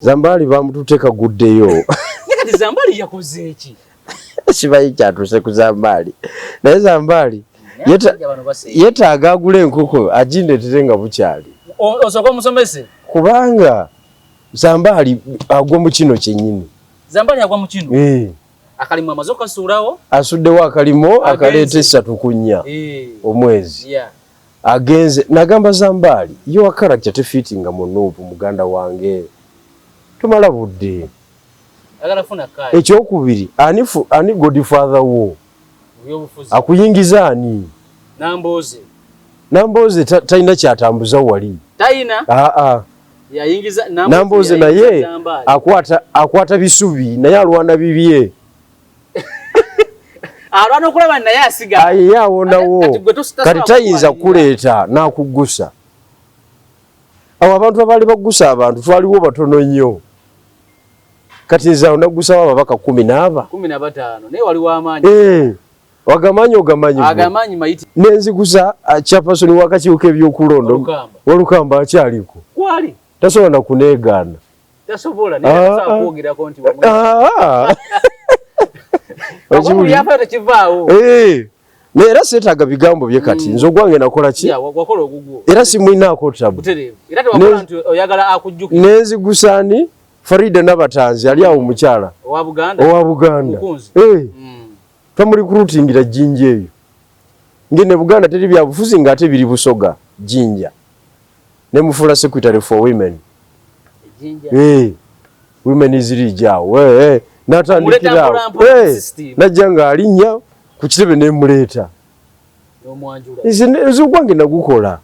Zambali bamututeka guddeyo. Kati Zambali yakoze eki? Sibayi kyatuse ku Zambali. Naye Zambali yetaaga agule enkoko agindeetere nga bukyali. Osooka omusomese? Kubanga Zambali agwa mu kino kyennyini. Zambali agwa mu kino? Akalimu amaze okasuulawo? Asuddewo akalimo akaleeta 3 ku 4 omwezi. Agenze nagamba Zambali your character tefitinga mu Nuupu muganda wange. Tumala budde. Agala funa kaya. Ekyokubiri ani godfather wo. Akuyingiza ani? Namboze taina kyatambuza wali. Taina? Yayingiza Namboze naye akwata bisubi naye alwana bibye. Alwana okulaba naye asiga. Awonawo. Kati tayinza kuleeta n'akuggusa. Awo abantu abali baggusa abantu twaliwo batono nnyo. Kati nza onagusa ababaka 10 15 naye wali w'amaanyi. Wagamanyi agamanyi mayiti nenzigusa chairperson wakakiuka ebyokulondo Walukamba akyaliko kwali tasobola na kuneegana tasobola naye asakwogera konti wamu ojibu yafa tekivaawo Nera setaga bigambo bye kati nzo gwange nakola ki wakola ogugwo era simwinaako tabu era tewakola nti oyagala akujjukira nenzigusani Farida Nabatanzi ali awo mukyala owa Buganda family recruiting jinja eyo ngene Buganda teri bya bufuzi ngate biri Busoga jinja ne mufula secretary for women jinja women is rijao natandikira najanga alinya ku kitebe ne muleta omwanjula izo gwange nagukola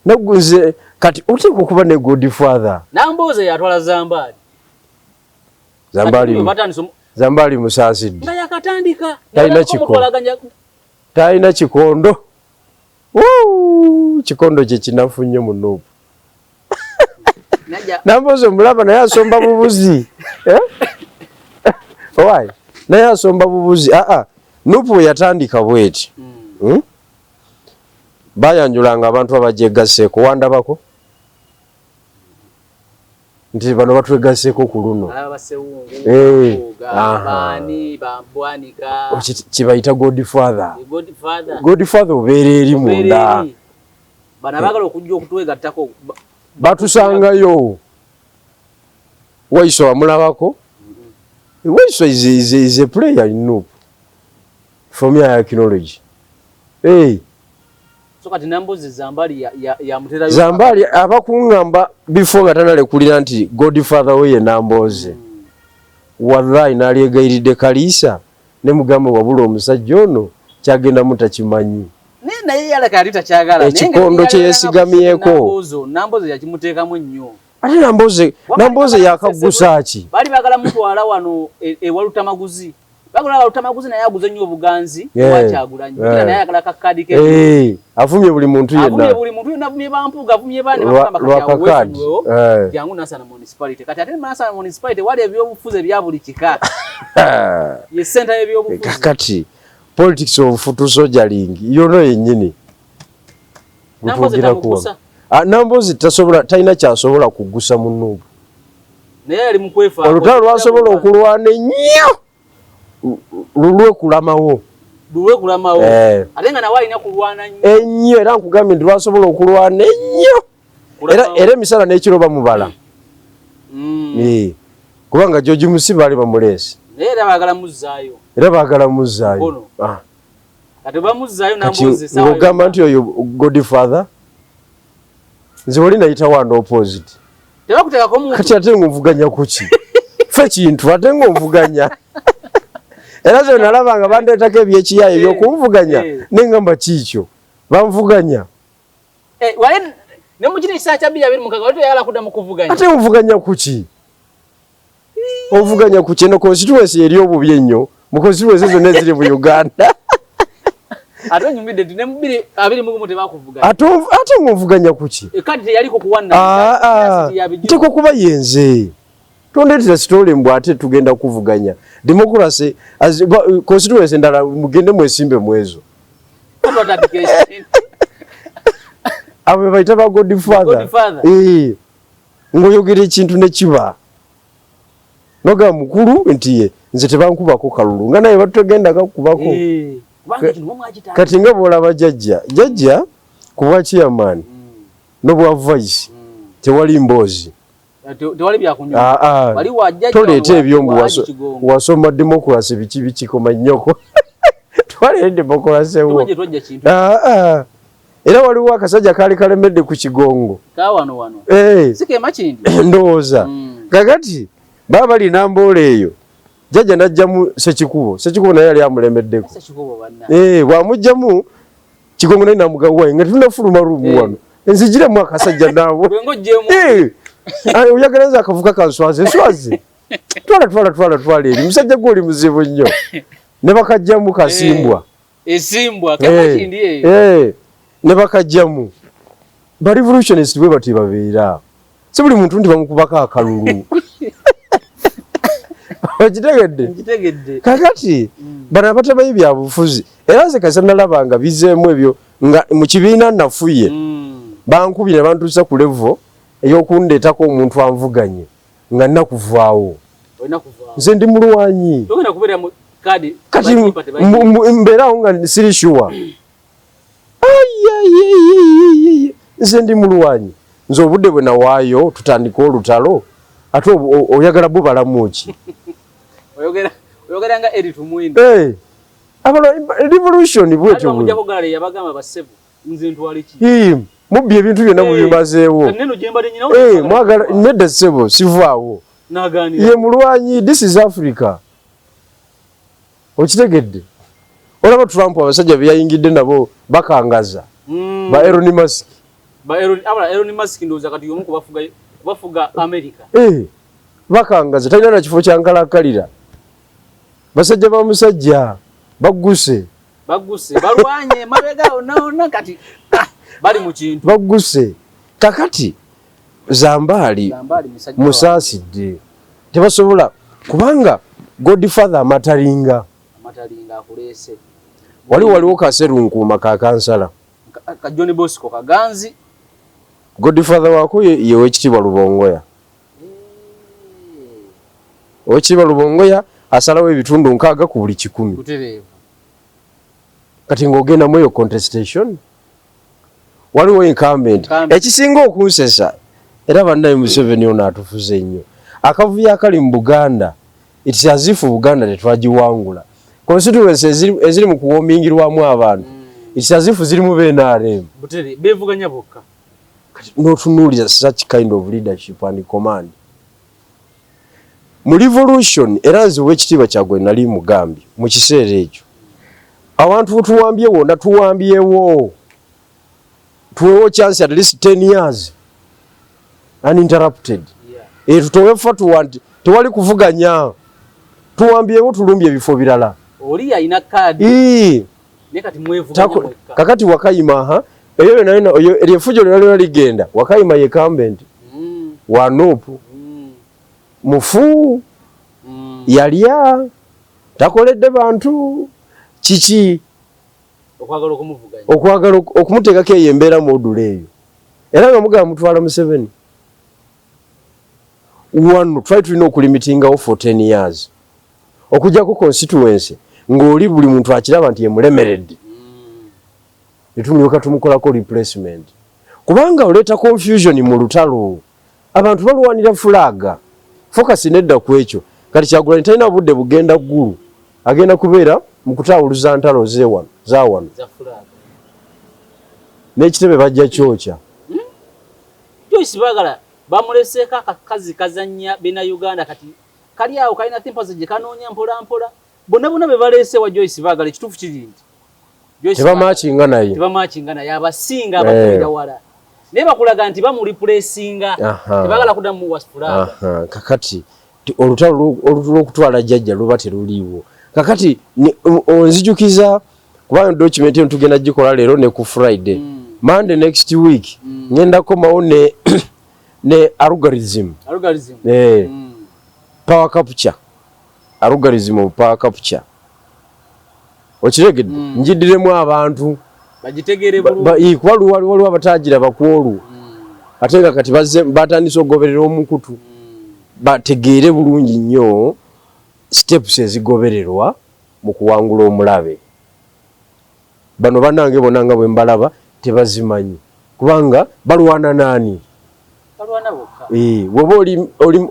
naguze kati utiko kuba ne godfather Namboze yatwala Zambali musasidi nga yakatandika taina kikondo kikondo kye kinafunye mu Nuupu Namboze mulaba naye asomba bubuzi owai naye asomba bubuzi Nuupu yatandika bweti bayanjulanga abantu abajegaseko wandabako nti bano batwegaseko ku luno kibayita godfather obeera eri munda banabagala okujja okutwegattako batusangayo Waiso amulabako Waiso is a player in Nuupu from your acknowledge so kati Namboze Zambali ya mutera yo Zambali abakungamba before gatanale kulira nti godfather we Namboze wallahi nalyegairide Kalisa ne mugambe wabula omusajja ono kyagenda mutakimanyi nena yeye alaka alita kyagala ekikondo kye yesigamyeko Namboze yakimuteekamu nnyo ate Namboze yakaggusa ki bali bagala mutwala wano ewalutamaguzi bagula walutamaguzi naye aguze nnyo Buganzi wakyagulanye naye agala kakadi ke avumye buli muntu yenna avumye bampuga avumye bane bakamba yangu Nasana municipality kati ate Nasana municipality wali ebyobufuzi ebya buli kika ye center ebyobufuzi kati politics of foot soldiering yono yennyini Namboze tasobola taina kyasobola kugusa mu Nuupu naye ali mukwefa olutalo lwasobola okulwana ennyo lulwe kulamawo atenga nawe alina kulwana ennyo era nkugambye nti lwasobola okulwana ennyo era emisala n'ekiro bamubala kubanga George Musi baali bamuleese era baagala muzzaayo kati bamuzzaayo Namboze sawa ng'ogamba nti oyo godfather nze oli nayita wano opposite tebakuteekako muntu kati ate ng'onvuganya kuki fe kintu ate ng'onvuganya era zo nalabanga bandeetako ebyekiyayo ebyokunvuganya nengamba kiikyo banvuganya wale ne mukiri kisa kya 2026 wali toyagala kudda mu kuvuganya ate onvuganya kuki onvuganya kuki no constituency eri obubi ennyo mu constituency zonna eziri mu Uganda ate nyumide ne mubiri 20 tebakuvuganya ate ngonvuganya kuki kati teyaliko kuwanna teko kuba yenze tondetera sitole mbwa ate tugenda kuvuganya democracy as constituency ndala mugende mwesimbe mwezo abe baita ba godfather ngoyogera ekintu ne kiba noga mukulu nti nze tebankubako kalulu nga naye batugenda kakubako kati nga bolaba jajja kubwa chairman no bwa vice tewali mbozi tewali byakunywa wali wajja tolete ebyombu wasoma democracy bikikoma nnyoko twali democracy wo era waliwo akasajja kali kalemedde ku kigongo wano sike machindi ndowooza kakati baba lina mbola eyo jajja najjamu sekikubo naye yali amulemeddeko bwamugjamu kigongo naye namugawaye nga tunafuluma rumu wano enzijiremu akasajja naawe oyagaleza akavuka kanswaze twala eri musajja gwoli muzibu nnyo ne bakajjamu kasimbwa ne bakajjamu ba revolutionist bwe bati babeera si buli muntu ndi bamukubako akalulu okitegedde kakati bano abatabayi byabufuzi era nze kasa nalabanga bizeemu ebyo nga mu kibiina nafuye bankubye ne bantuusa ku levo ey'okundeetako omuntu anvuganye nga nnakuvaawo nze ndi mulwanyi kati mbeerawo nga siri shuwa nze ndi mulwanyi nze obudde bwe nawaayo tutandika olutalo ate oyagala bubalamu ki oyogera nga eri tumwini revolution bwetyo mubbi ebintu byonna mubimazeewo nedda ssebo sivaawo ye mulwanyi this is Africa okitegedde olaba Trump abasajja beyayingidde nabo bakangaza ba Elon Musk ndowooza kati omu kubafuga America bakangaza talina na kifo kyankalakalira basajja ba musajja bagguse balwanye mabega ona kati bali mu kintu bagguse kakati zambaali musaasidde tebasobola kubanga Godfather amatalinga akuleese waliwo kaserunkuuma kakansala ka John Bosco kaganzi Godfather wako ye wekitiibwa Lubongoya owekitiibwa Lubongoya asalawo ebitundu 6 ku buli 100 kati ng'ogenda mu eyo contestation waliwo incumbent ekisinga okunsesa era bannaye Museveni ono atufuze nnyo akavuyo akali mu Buganda it's as if Buganda tetwagiwangula constituency eziri mu kuwoomingirwamu abantu it's as if ziri mu BNRM bevuganya bokka n'otunuulira such kind of leadership and command mu revolution era nze ow'ekitiibwa Kyaggwe nali mugambye mu kiseera ekyo abantu tuwambye wonna tuwambyewo tuwewo chance at least 10 years uninterrupted tutowe fatuwa nti tewali kuvuganya tuwambyewo tulumbye ebifo birala oli alina kaadi nekati mwevuganya kakati Wakayima eyo nayo eryefujo lyonna ligenda Wakayima ye incumbent wanupu mufu yalya takoledde bantu kiki okwagala okumuteekako eyo embeera module eyo era nga mugamba mutwala Museveni wano twali tulina okulimitingawo for 10 years okujjako constituency ng'oli buli muntu akiraba nti yemulemeredde netumulyoka tumukolako replacement kubanga oleeta confusion mu lutalo abantu balwanira fulaga focus nedda ku ekyo kati Kyagulanyi talina budde bugenda ggulu agenda kubeera mu kutawuluza ntalo za wano n'ekitebe bajja kyokya Joyce Bagala bamuleseeko akakazi kazannya bena Uganda kati kali awo kalina tempaze gye kanoonya mpola bonna be baleese wa Joyce Bagala ekituufu kiri nti tebamaakinga naye abasinga abakulira wala naye bakulaga nti bamulipulesinga tebagala kuddamu wasfulaga kakati olutalo olw'okutwala jjajja luba teruliiwo kakati onzijukiza kubanga document eno tugenda gikola leero ne ku Friday Monday next week ngenda komawo ne algorithm power capture algorithm of power capture okiregedde njiddiremu abantu bagitegeere bulungi waliwo abatagira bakwolu ate nga kati batandise okugoberera omukutu bategeere bulungi nnyo steps ezigobererwa mu kuwangula omulabe. Bano bannange bonna nga bwe mbalaba tebazimanyi kubanga balwana naani? Woba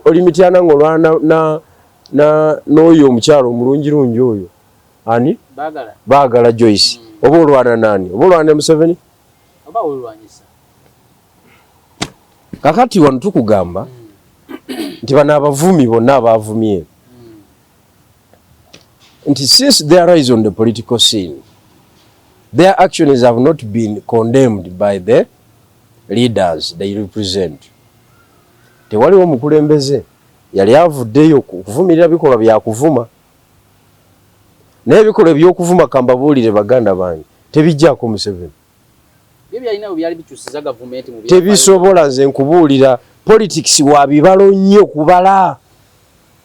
oli mityana ng'olwana n'oyo omukyalo omulungirungi oyo ani baagala Joyce, oba olwana naani? Oba olwana Museveni? Kakati wano tukugamba nti bano abavumi bonna abavumye nti since their rise on the political scene their actions have not been condemned by the leaders they represent. Tewaliwo omukulembeze yali avuddeyo kuvumirira bikolwa bya kuvuma, naye ebikolwa eby'okuvuma kambabuulire baganda bange tebijjaako Museveni. Tebisobola, nze nkubuulira politics wa bibalo nnyo kubala.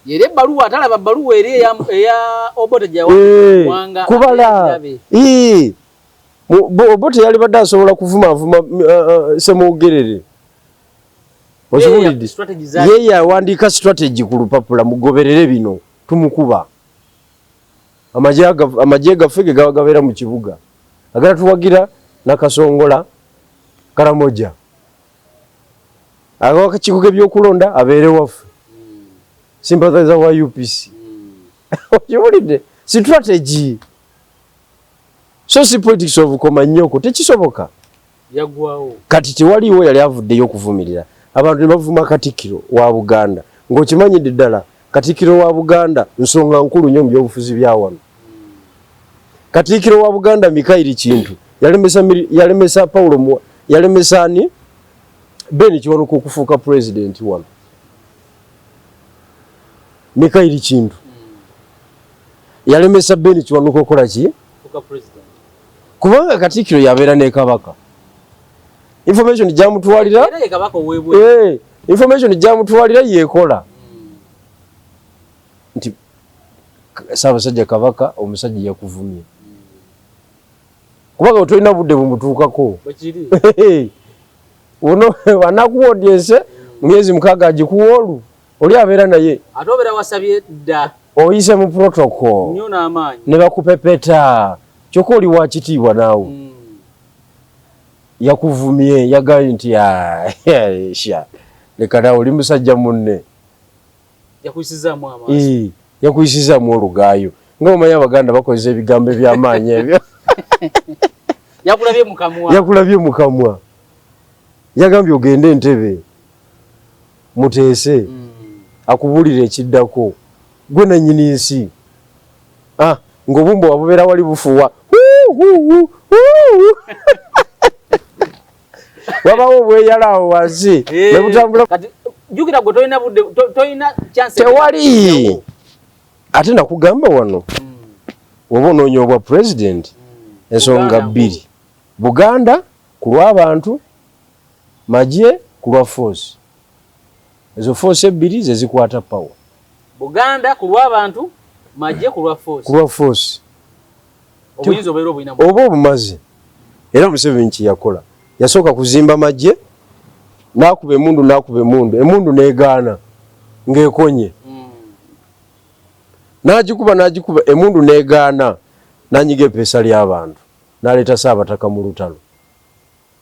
Yere ebbaluwa atalaba ebbaluwa eri eya Obote gyawanga kubala. Obote yali badde asobola kuvuma Semwogerere. Okibuulidde? Ye yawandiika strategy ku lupapula, mugoberere bino tumukuba. Amagye gaffe ge gaba gabeera mu kibuga agatatuwagira Nakasongola Karamoja akikuga ebyokulonda abeere waffe sympathizer wa UPC. Okibuulidde? Strategy. So si politics of komanyoko tekisoboka. Kati tewaliwo yali avuddeyo okuvumirira. Abantu ne bavuma Katikkiro wa Buganda. Ng'okimanyidde ddala Katikkiro wa Buganda nsonga nkulu nnyo mu byobufuzi bya wano. Katikkiro wa Buganda Mikaeli Kintu yalemesa Paulo yalemesani Ben Kiwanuka okufuuka president wano. Mikaeli Kintu yalemesa Ben Kiwanuka okukola ki? Kubanga Katikkiro yabeera ne Kabaka. Information gyamutwalira information gyamutwalira yeekola nti Ssaabasajja Kabaka omusajja yakuvumye kubanga otolina budde bumutuukako ono wanaku audience myezi 6 agikuwa olu oli abeera naye ate obeera wasabye dda oyise mu protocol nnyo n'amaanyi ne bakupepeta kyokka oli wa kitiibwa naawe yakuvumye yagaye nti sha leka nawe oli musajja munne yakuyisizaamu amaaso yakuyisizaamu olugaayo nga omanyi Abaganda bakozesa ebigambo eby'amaanyi ebyo. Yakulabye mu kamwa yagambye ogende Entebbe muteese akubuulira ekiddako gwe nannyini nsi ng'obumba wabubeera wali bufuwa wabawo bweyalaawo wansi ne butambula. Jukira gwe tolina chance tewali. Ate nakugamba wano oba onoonya obwa president ensonga bbiri. Buganda ku lw'abantu, magye ku lwa force. Ezo force ebbiri ze zikwata power. Buganda ku lw'abantu, magye ku lwa force. Ku lwa force. Obuyinza obeera obuyina oba obumaze. Era Museveni kye yakola yasooka kuzimba magye n'akuba emundu emundu n'egaana ng'ekonye. N'agikuba emundu n'egaana n'anyiga epeesa ly'abantu n'aleeta Ssaabataka mu lutalo.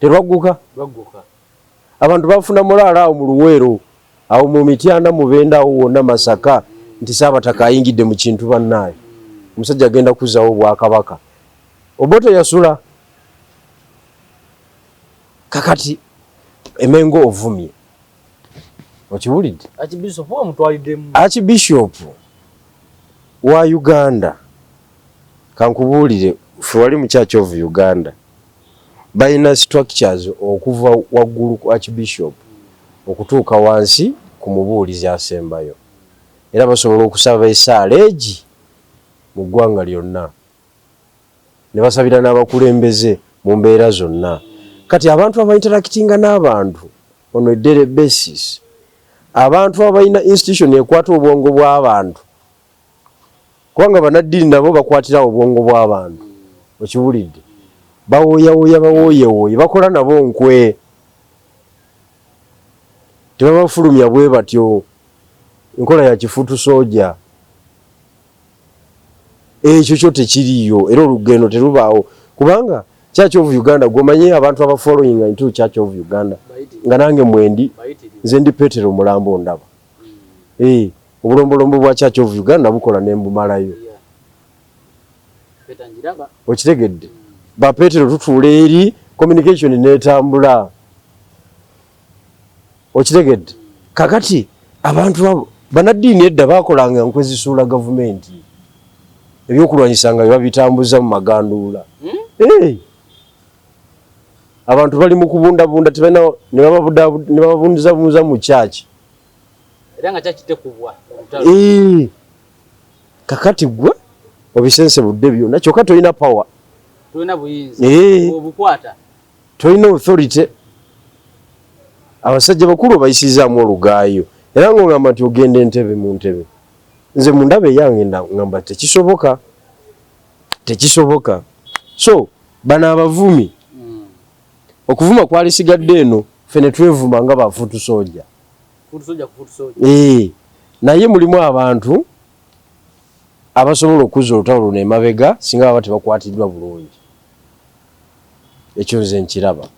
Terwagguka? Abantu bafuna mulaala awo mu Luweero awo mu Mityana mu Benda awo wonna Masaka nti Ssaabataka ayingidde mu kintu bannaayo. Omusajja agenda kuzzaawo Obwakabaka. Obote yasula. Kakati Emengo ovumye. Okiwulidde? Archbishop wa Uganda kankubuulire ffe wali mu Church of Uganda balina structures okuva waggulu ku Archbishop okutuuka wansi ku mubuulizi asembayo era basobola okusaba essaala egi mu ggwanga lyonna ne basabira n'abakulembeze mu mbeera zonna. Kati abantu abainteractinga n'abantu on a daily basis, abantu abalina institution ekwata obwongo bw'abantu kubanga banaddiini nabo bakwatira obwongo bw'abantu. Okiwulidde? Bawooyawooya bakola nabo nkwe. tebabafulumya bwe batyo enkola ya kifutu soja ekyo kyo tekiriyo era olugendo terubaawo kubanga Church of Uganda gomanye abantu aba following into Church of Uganda nga nange mwendi nze ndi Petero Mulambo ndaba obulombolombo bwa Church of Uganda bukola nembumalayo okitegedde ba Petero tutuula eri communication netambula okitegedde kakati abantu abo banaddiini edda bakolanga nkwezisuula gavumenti ebyokulwanyisanga babitambuza mu maganduula abantu bali mu kubundabunda tebana ne bababundiza mu church era nga church tekubwa kakati gwe obisense budde byonna kyokka tolina power tolina buyinza obukwata tolina authority abasajja bakulu bayisizaamu olugaayo era ng'ogamba nti ogenda entebe mu ntebe nze mu ndaba eyange ngamba tekisoboka so bano abavumi okuvuma kwali sigadde eno fene twevuma nga bafutu soja naye mulimu abantu abasobola okuzza olutalo luno emabega singa baba tebakwatiddwa bulungi ekyo nze nkiraba.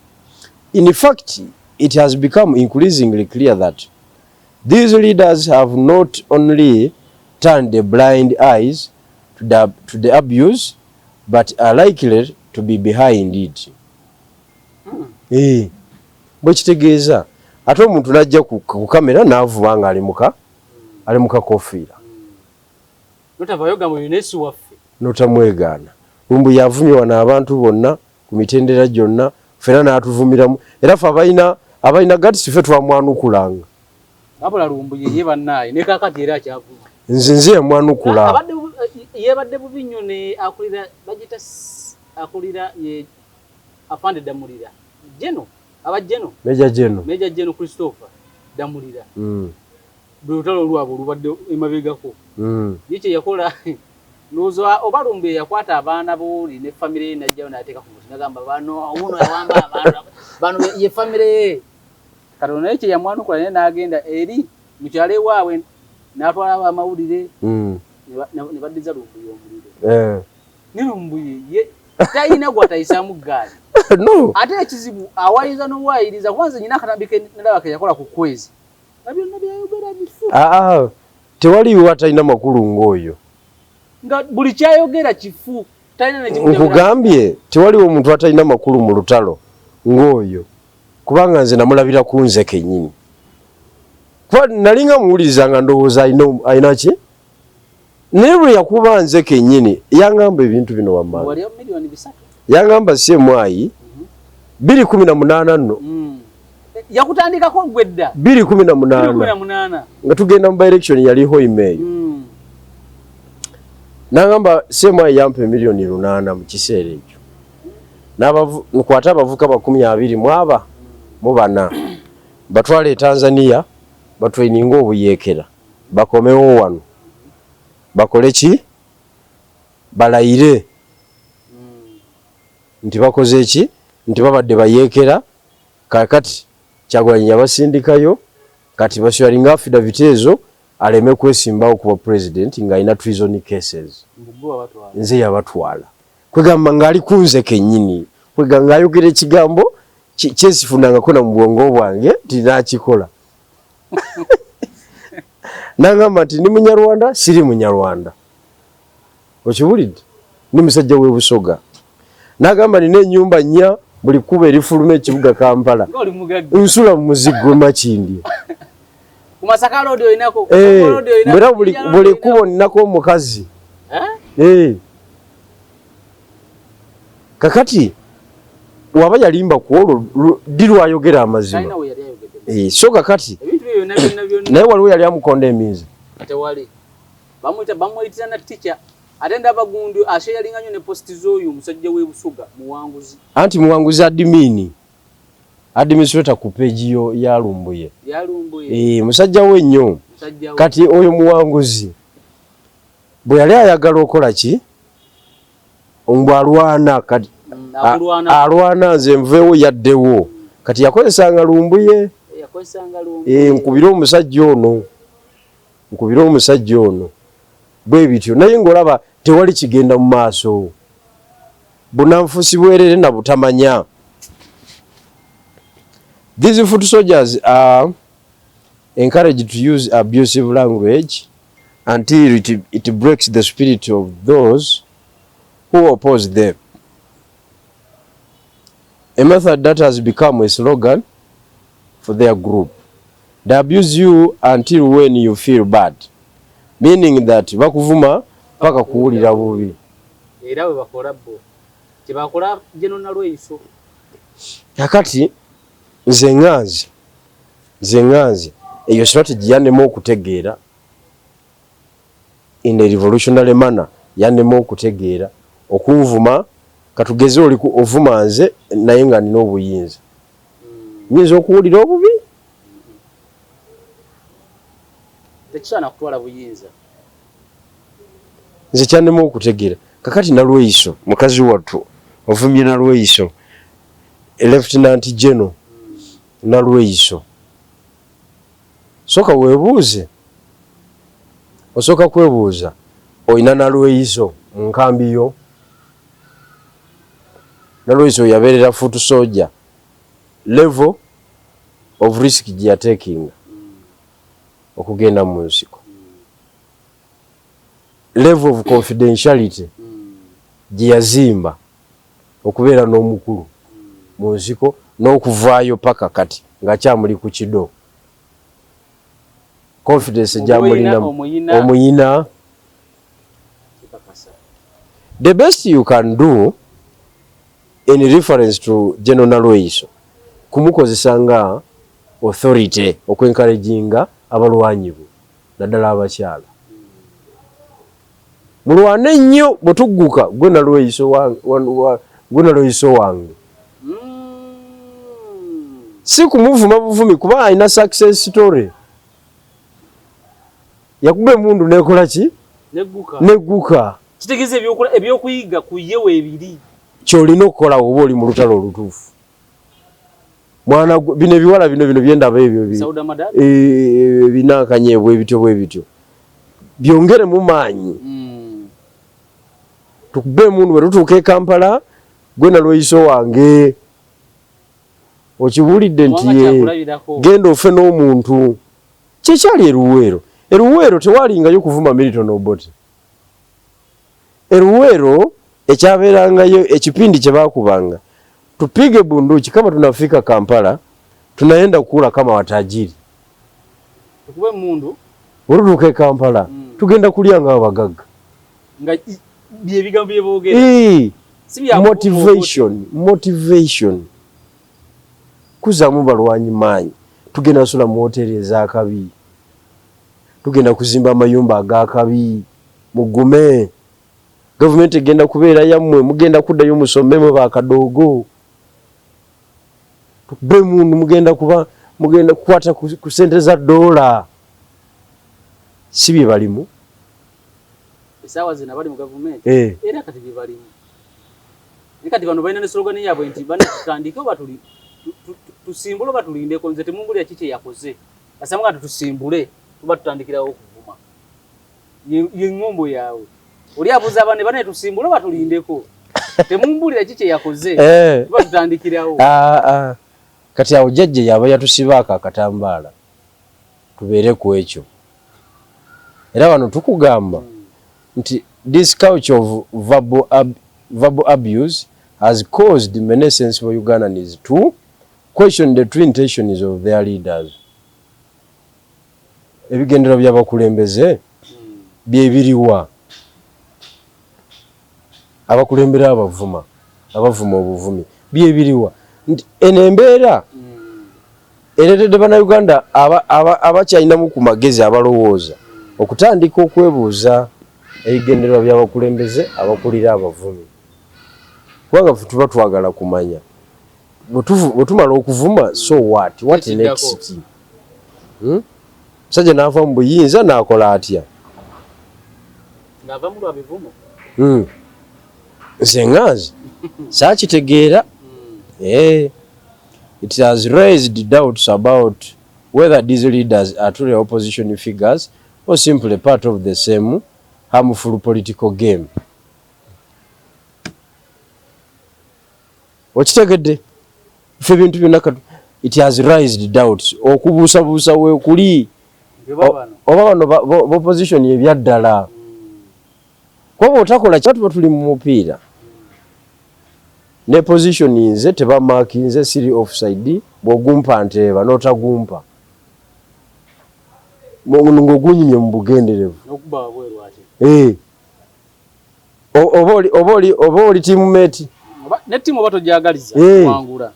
In fact, it has become increasingly clear that these leaders have not only turned the blind eyes to the abuse but are likely to be behind it. Bwekitegeeza ate omuntu najja ku kamera n'avuba nga ali muka kofiira notamwegaana lumbu yavumye wano abantu bonna ku mitendera gyonna fena n'atuvumiramu era fe abalina gatisi fe twamwanukulanga nze yamwanukula yebadde bubi nnyo ne akulira bagita akulira ye afande Damulira Jeno abajeno Meja Jeno Christopher Damulira bulutalo lwabo lubadde emabegako yiche yakola nozo obalumbe yakwata abaana boli ne family najja nateeka ku mutima gamba bano uno yawamba bano ye family karono yiche yamwanukula ne nagenda eri mukyale wawe natwala abamawulire ne baddiza lumbuye omuliro ne lumbuye ye tayina gwatayisamu ggaali no ate ekizibu awayiza n'owayiriza kwanza nyina akatambike ndaba ke yakola ku kwezi nabyonna byayogera bifu tewaliwo atalina makulu ng'oyo nga buli kyayogera kifu talina nekimu nkugambye tewaliwo omuntu atalina makulu mu lutalo ng'oyo kubanga nze namulabira ku nze kennyini kuba nalinga muwuliriza nga ndowooza ayina ki naye bwe yakuba nze kennyini yangamba ebintu bino wammanga yangamba semwayi 218 nno yakutandikako gwedda 218 nga tugenda mu by-election yaliho email nangamba semwayi yampa $1,800,000 mu kiseera ekyo nkwata abavuka 24 mu bana batwala e Tanzania batweninga obuyeekera bakomewo wano bakole ki balayire nti bakoze ki nti babadde bayeekera kakati Kyagulanyi yabasindikayo kati basyalinga affidavit ezo aleme kwesimbawo kuba president nga alina treason cases nze yabatwala kwegamba ngaali kunze kennyini kwegamba ayogera ekigambo kyesifunangako na mu bwongo bwange tinakikola nangamba nti ndi Munyarwanda siri Munyarwanda okiwulidde ndi musajja w'ebusoga nagamba nina ennyumba nnya buli kuba erifuluma ekibuga Kampala nsula mu muzigo Makindye kumasaka road oyinako mbera buli kuba ninako omukazi kakati waba yalimba ku olwo dirwayogera amazima so kakati naye waliwo yali amukonda emizi atewali bamuyitira na teacher atenda abagundu ashe yalinganyo ne posti zoyo musajja w'ebusuga muwanguzi anti muwanguzi administrator ku page yo yalumbuye musajja we nnyo kati oyo muwanguzi bwe yali ayagala okola ki ombwa alwana kati alwana nze nveewo yaddewo kati yakozesanga lumbuye nkubira omusajja ono bwe bityo naye ng'olaba tewali kigenda mu maaso bunanfusi bwerere na butamanya. These foot soldiers are encouraged to use abusive language until it breaks the spirit of those who oppose them. A method that has become a slogan for their group. They abuse you until when you feel bad. Meaning that bakuvuma paka kuwulira bubi. Era we bakola bo. Kibakola jeno na lweyiso. Yakati nze nganzi eyo strategy yanemo okutegeera in a revolutionary manner yanemo okutegeera okunvuma katugeze oli ku ovuma nze naye nga nina obuyinza nyinza okuwulira obubi tekisana kutwala buyinza nze kyanemo okutegeera kakati nalweyiso mukazi wattu ovumye nalweyiso Lieutenant General nalweyiso soka webuuze osoka kwebuuza oyina nalweyiso mu nkambi yo nalweyiso yabeerera foot soldier level of risk gye yatekinga okugenda mu nsiko level of confidentiality gye yazimba okubeera n'omukulu mu nsiko n'okuvaayo paka kati ng'akyamuli ku kido confidence gyamulina omuyina. The best you can do in reference to General Nalweyiso kumukozesa nga authority okwencouraginga abalwanyi bo naddala abakyala mulwane nnyo bwetugguka gwe Nalweyiso wange si kumuvuma buvumi kuba alina success story yakuba emundu nekola ki negguka kitegeze ebyokuyiga kuyewe ebiri kyolina okukola oba oli mu lutalo olutuufu mwana bino ebiwala bino byendaba ebyo binakanyebwa ebityo bwe bityo byongere mu maanyi tukube emundu bwe tutuuka e Kampala gwe Nalweyiso wange okibuulidde nti genda ofe n'omuntu kyekyali eruweero tewalingayo kuvuma Milton Obote eruweero ekyabeerangayo ekipindi kye baakubanga tupige bunduki kama tunafika Kampala tunaenda kula kama watajiri tukube mundu urutuke Kampala tugenda kulya nga abagagga nga bye bigambo byeboogera motivation kuzamu balwanyi maanyi tugenda sula mu hoteli ez'akabi tugenda kuzimba amayumba ag'akabi mugume gavumenti egenda kubeera yammwe mugenda kuddayo musomemu bakadoogo tukube mundu mugenda kukwata ku sente za $, si bye balimu esawa zina bali mu gavumenti era kati bye balimu kati bano balina ne slogan yaabwe nti bana tutandike oba tusimbule oba tulindeko nze temumbulira kiki yakoze asamuka tusimbule tuba tutandikirawo okuvuma ye ngombo yawe oli abuza abane bane tusimbule oba tulindeko temumbulira kiki yakoze tuba tutandikirawo kati awo jjajja yaba yatusibaako akatambaala tubeere ku ekyo era wano tukugamba nti this culture of verbal abuse has caused many sensible Ugandans to question the true intentions of their leaders. Ebigendero by'abakulembeze byebiriwa abakulembera abavuma obuvumi byebiriwa enembeera ereetedde bannayuganda abakyalinamu ku magezi abalowooza okutandika okwebuuza ebigendererwa by'abakulembeze abakulira abavumi kubanga ffe tuba twagala kumanya bwe tumala okuvuma so what next musajja n'ava mu buyinza n'akola atya nze nganzi saakitegeera it has raised doubts about whether these leaders are truly opposition figures or simply part of the same harmful political game. Okitegedde ife ebintu byonna it has raised doubts okubuusabuusa weekuli oba bano opposition ebyaddala kuba otakola kyatuba tuli mu mupiira ne position nze tebamaakinze siri offside bw'ogumpa nteeba n'otagumpa ng'ogunyimye mu bugenderevu oba oli teammate ne timu oba togyagaliza wangula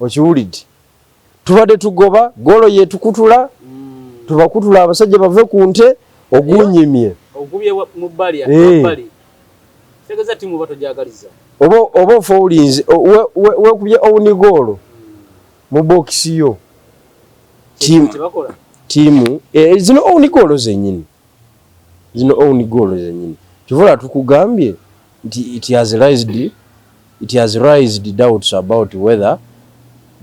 okiwulidde tubadde tugoba golo yetukutula tubakutula abasajja bave ku nte ogunyimye ogubye mu bbali tegeza timu oba togyagaliza oba ofa olinze wekubye owunigolo mu bokisi yo timu zino owunigolo zennyini kivula tukugambye nti it has raised doubts about whether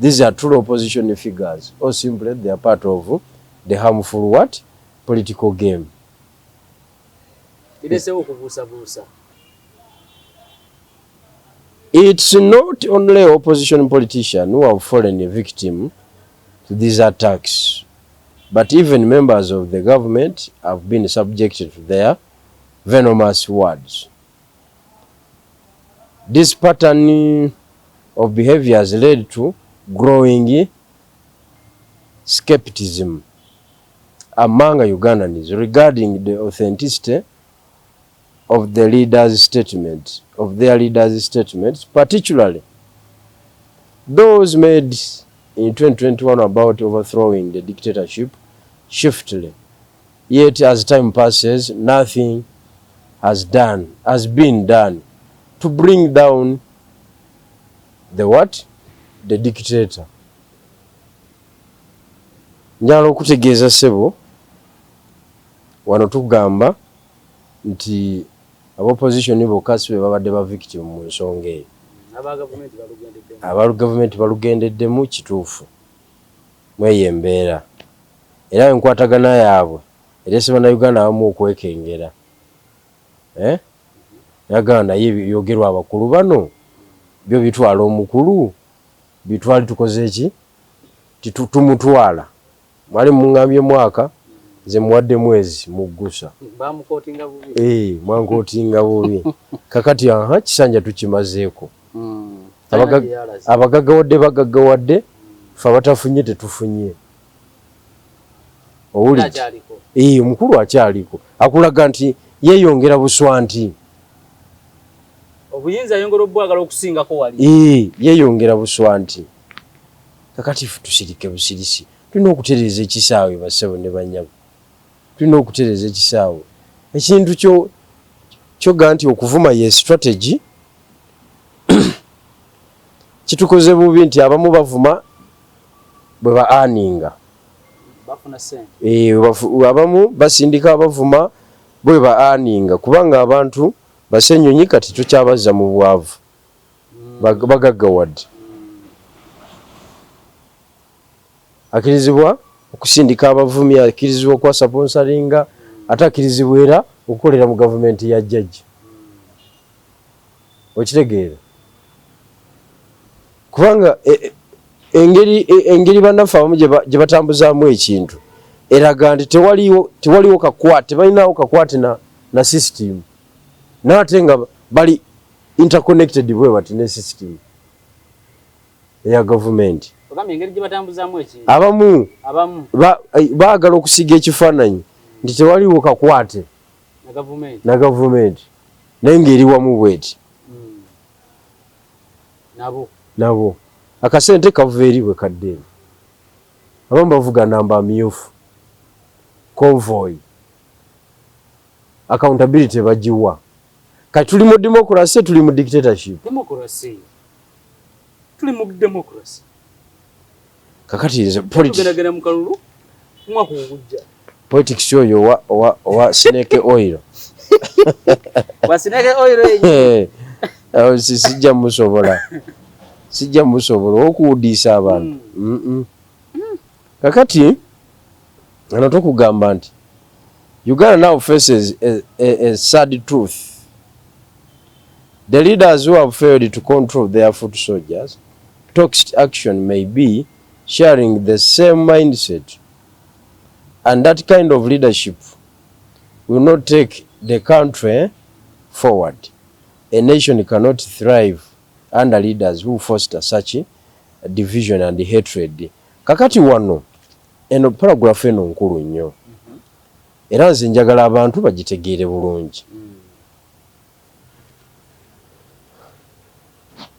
these are true opposition figures or simply they are part of the harmful political game. It's not only opposition politicians who have fallen a victim to these attacks, but even members of the government have been subjected to their venomous words. This pattern of behavior has led to growing skepticism among Ugandans regarding the authenticity of their leaders' statements, particularly those made in 2021 about overthrowing the dictatorship swiftly. Yet, as time passes, nothing has been done to bring down the dictator. Njala okutegeeza ssebo wano tugamba nti opposition bokka si be babadde ba victim mu nsonga eyo. Aba gavumenti balugendeddemu kituufu mweyo embeera era enkwatagana yaabwe ereese bannayuganda abamu okwekengera yagamba naye yogerwa abakulu bano byo bitwala omukulu bitwali tukoze eki tumutwala mwali muŋŋambye mwaka nze muwadde mwezi muggusa mwankootinga bubi kakati kisanja tukimazeeko abagaggawadde bagaggawadde fe abatafunye tetufunye owulidde omukulu akyaliko akulaga nti yeeyongera buswanti obuyinza yongera obwagala okusingako wali yeeyongera buswanti kakati tusirike busirisi tulina okutereeza ekisaawe bassebo ne banyabo tulina okutereeza ekisaawe ekintu kyoga nti okuvuma ye strategy kitukoze bubi nti abamu bavuma bwe ba earninga abamu basindika abavuma bwe ba earninga kubanga abantu basenyonyi kati tukyabazza mu bwavu bagaggawadde akirizibwa okusindika abavumi akirizibwa okwa sponsoringa ate akirizibwa era okukolera mu gavumenti ya jjajja okitegeera kubanga engeri bannaffe abamu gye batambuzaamu ekintu eraga nti tewaliwo kakwate tebalinawo kakwate na system naate nga bali interconnected bwe bati ne system eya gavumenti abamu baagala okusiga ekifaananyi nti tewaliwo kakwate na gavumenti naye ng'eri wamu bweti nabo akasente kava eri bwe kaddeeni abamu bavuga namba myufu convoy accountability bagiwa kati tuli mu democracy tuli mu dictatorship kakati nze politics oyo owa snake oil sijja musobola okuwudiisa abantu kakati ano tokugamba nti Uganda now faces a sad truth. The leaders who have failed to control their foot soldiers, toxic action may be sharing the same mindset, and that kind of leadership will not take the country forward. A nation cannot thrive under leaders who foster such a division and hatred. Kakati wano eno paragraph eno nkulu nnyo. Era nze njagala abantu bagitegeere bulungi.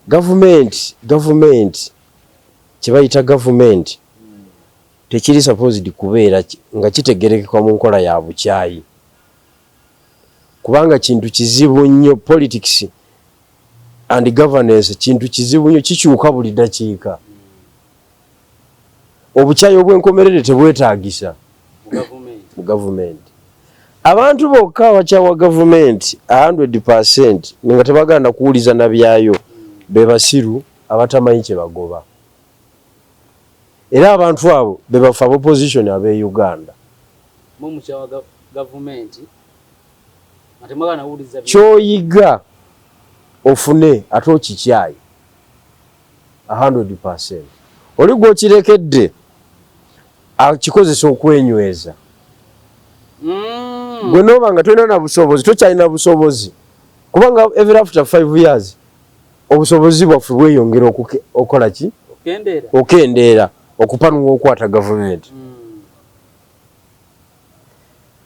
Government kibayita government tekiri supposed kubeera nga kitegerekeka mu nkola ya bukyayi. Kubanga kintu kizibu nnyo, politics and governance kintu kizibu nnyo, kikyuka buli dakiika. Obukyayi obw'enkomerere tebwetaagisa mu government. Abantu bokka abakyawa government 100% nga tebagenda kuwuliza na byayo be basiru abatamanyi kye bagoba. Era abantu abo be bafa opposition abe Uganda. Mu mukyawa government atemagana wuliza byo. Kyoyiga ofune ate okikyayi 100%. Oli gwokirekedde akikozesa okwenyweza. Gwe noba nga tolina na busobozi, tokyalina busobozi. Kubanga every after 5 years obusobozi bwaffe bweyongera okukola ki? Okendeera okupanuwa okwata government.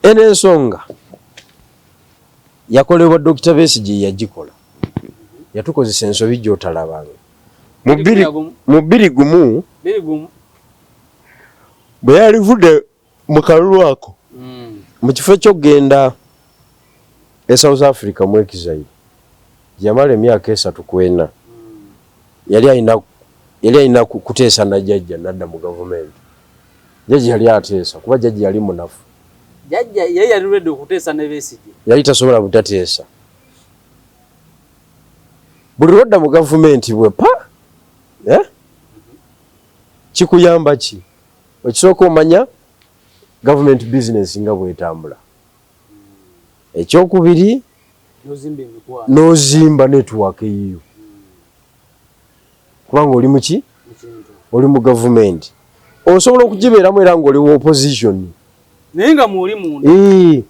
Eno ensonga yakolebwa Dr. Besigye yagikola. Yatukozesa ensobi gy'otalabanga. Mu bbiri gumu bwe yalivudde mu kalulu ako mu kifo ky'okgenda e South Africa mu exile yamala emyaka 3 kwena yali alina kuteesa na jjajja nadda mu government. Jjajja yali ateesa kuba jjajja yali munafu. Jjajja yali alirwedde okuteesa ne Besigye. Yali tasobola butateesa. Buli lwodda mu government bwe pa kikuyamba ki? Okisooka omanya government business nga bwetambula. Ekyokubiri nozimba network eyo. Kubanga oli muki? Oli mu government. Osobola okugibeeramu era ng'oli mu opposition. Naye nga mwoli munda.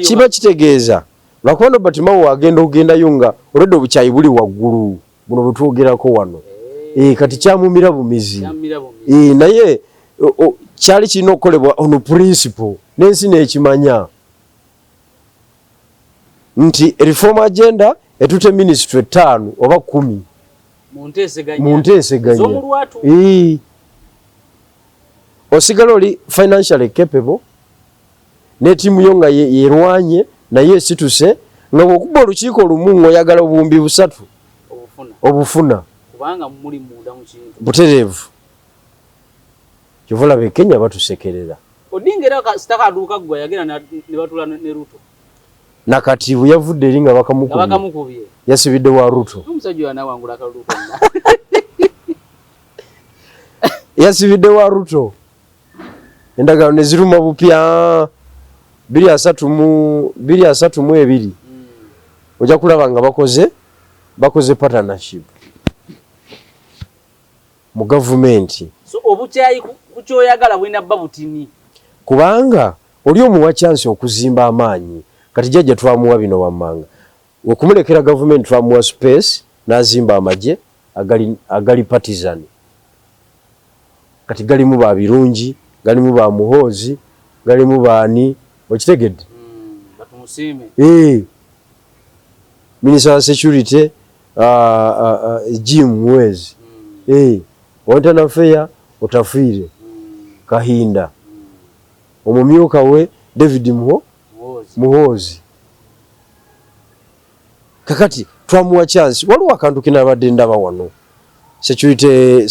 Kiba kitegeeza. Lwakuba Robert Mao agenda okugendayo nga olwedde obukyayi buli waggulu. Buno bwe twogerako wano. Kati kyamumira bumizi. Naye kyali kirina okukolebwa on principle n'ensi n'ekimanya nti reform agenda etute ministry 5 oba 10 mu nteeseganya. Osigala oli financially capable ne tiimu yo nga yerwanye naye situse nga bw'okuba olukiiko lumu ng'oyagala obuwumbi 3 obufuna kubanga muli munda mu kintu butereevu. Kivula be Kenya batusekerera. Odingera sitakaduuka gwa yagenda ne batula ne Ruto. Nakati yavudde eringa bakamukubye. Yasibidde wa Ruto. Omusajja yana wangula ka Ruto. Yasibidde wa Ruto. Endagano ne ziruma bupya 232. Ojja kulaba nga bakoze partnership mu government. So obukyayi kukyoyagala bwina babutini. Kubanga oli omuwa chance okuzimba amaanyi. Kati jjajja twamuwa bino wammanga. Okumulekera government twamuwa space n'azimba amagye agali partisan. Kati galimu ba birungi, galimu ba muhoozi, galimu baani, okitegedde? Batumusime. Minister of Security Jim Mwezi. Wantana Affairs Otafiire Kahinda. Omumyuka we David Muhoozi. Kakati twamuwa chance. Waliwo akantu kinabadde ndaba wano. Security